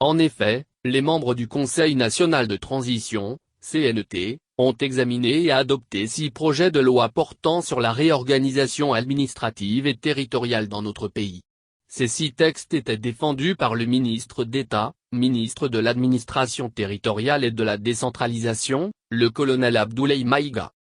En effet, les membres du Conseil national de transition, CNT, ont examiné et adopté 6 projets de loi portant sur la réorganisation administrative et territoriale dans notre pays. Ces 6 textes étaient défendus par le ministre d'État, ministre de l'Administration territoriale et de la décentralisation, le colonel Abdoulaye Maïga.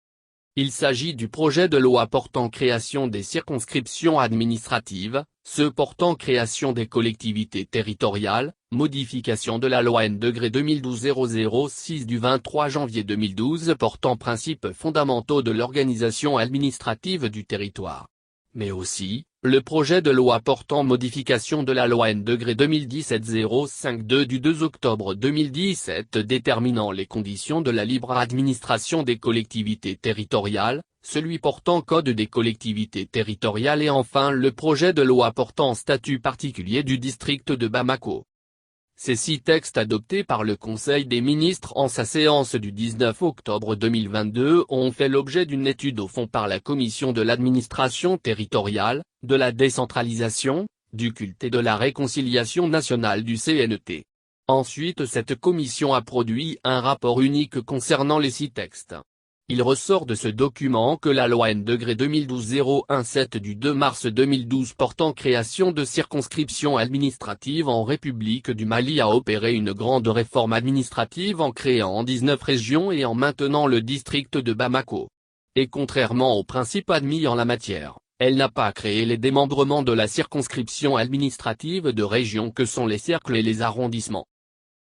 Il s'agit du projet de loi portant création des circonscriptions administratives, ceux portant création des collectivités territoriales, modification de la loi N-2012-006 du 23 janvier 2012 portant principes fondamentaux de l'organisation administrative du territoire. Mais aussi, le projet de loi portant modification de la loi N-2017-052 du 2 octobre 2017 déterminant les conditions de la libre administration des collectivités territoriales, celui portant code des collectivités territoriales et enfin le projet de loi portant statut particulier du district de Bamako. Ces 6 textes adoptés par le Conseil des ministres en sa séance du 19 octobre 2022 ont fait l'objet d'une étude au fond par la Commission de l'administration territoriale, de la décentralisation, du culte et de la réconciliation nationale du CNT. Ensuite cette commission a produit un rapport unique concernant les 6 textes. Il ressort de ce document que la loi N-2012-017 du 2 mars 2012 portant création de circonscriptions administratives en République du Mali a opéré une grande réforme administrative en créant 19 régions et en maintenant le district de Bamako. Et contrairement aux principes admis en la matière, elle n'a pas créé les démembrements de la circonscription administrative de régions que sont les cercles et les arrondissements.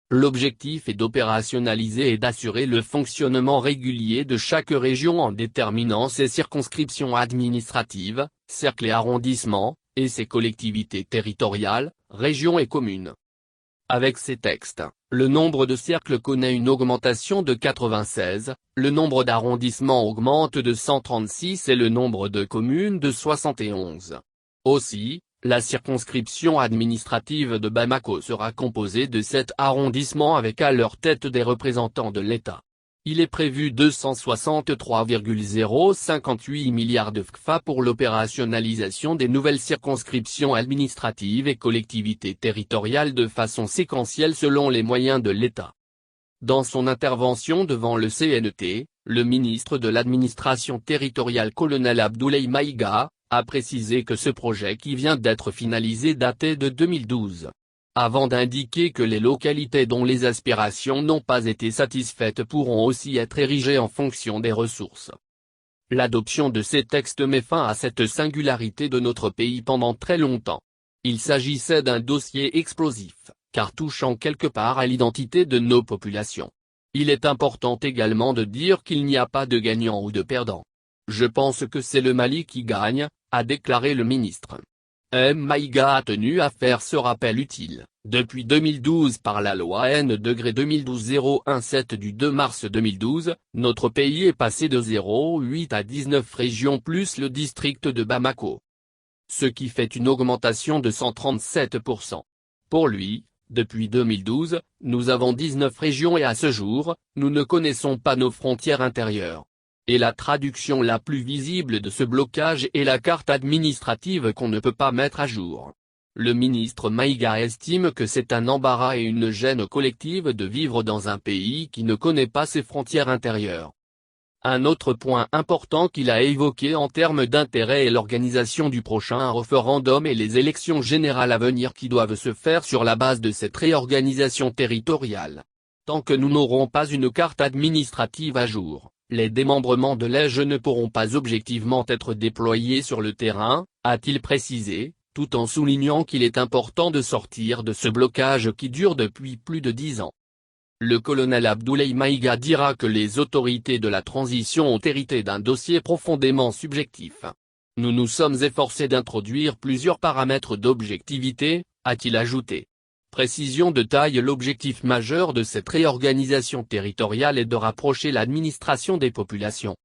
L'objectif est d'opérationnaliser et d'assurer le fonctionnement régulier de chaque région en déterminant ses circonscriptions administratives, cercles et arrondissements, et ses collectivités territoriales, régions et communes. Avec ces textes, le nombre de cercles connaît une augmentation de 96, le nombre d'arrondissements augmente de 136 et le nombre de communes de 71. Aussi, la circonscription administrative de Bamako sera composée de 7 arrondissements avec à leur tête des représentants de l'État. Il est prévu 263,058 milliards de CFA pour l'opérationnalisation des nouvelles circonscriptions administratives et collectivités territoriales de façon séquentielle selon les moyens de l'État. Dans son intervention devant le CNT, le ministre de l'Administration territoriale colonel Abdoulaye Maïga a précisé que ce projet qui vient d'être finalisé datait de 2012. Avant d'indiquer que les localités dont les aspirations n'ont pas été satisfaites pourront aussi être érigées en fonction des ressources. L'adoption de ces textes met fin à cette singularité de notre pays pendant très longtemps. Il s'agissait d'un dossier explosif, car touchant quelque part à l'identité de nos populations. Il est important également de dire qu'il n'y a pas de gagnant ou de perdant. Je pense que c'est le Mali qui gagne, a déclaré le ministre. Maïga a tenu à faire ce rappel utile. Depuis 2012 par la loi N-2012-017 du 2 mars 2012, notre pays est passé de 0,8 à 19 régions plus le district de Bamako. Ce qui fait une augmentation de 137%. Pour lui, depuis 2012, nous avons 19 régions et à ce jour, nous ne connaissons pas nos frontières intérieures. Et la traduction la plus visible de ce blocage est la carte administrative qu'on ne peut pas mettre à jour. Le ministre Maïga estime que c'est un embarras et une gêne collective de vivre dans un pays qui ne connaît pas ses frontières intérieures. Un autre point important qu'il a évoqué en termes d'intérêt est l'organisation du prochain référendum et les élections générales à venir qui doivent se faire sur la base de cette réorganisation territoriale. Tant que nous n'aurons pas une carte administrative à jour, les démembrements de l'EJ ne pourront pas objectivement être déployés sur le terrain, a-t-il précisé, tout en soulignant qu'il est important de sortir de ce blocage qui dure depuis plus de 10 ans. Le colonel Abdoulaye Maïga dira que les autorités de la transition ont hérité d'un dossier profondément subjectif. Nous nous sommes efforcés d'introduire plusieurs paramètres d'objectivité, a-t-il ajouté. Précision de taille. L'objectif majeur de cette réorganisation territoriale est de rapprocher l'administration des populations.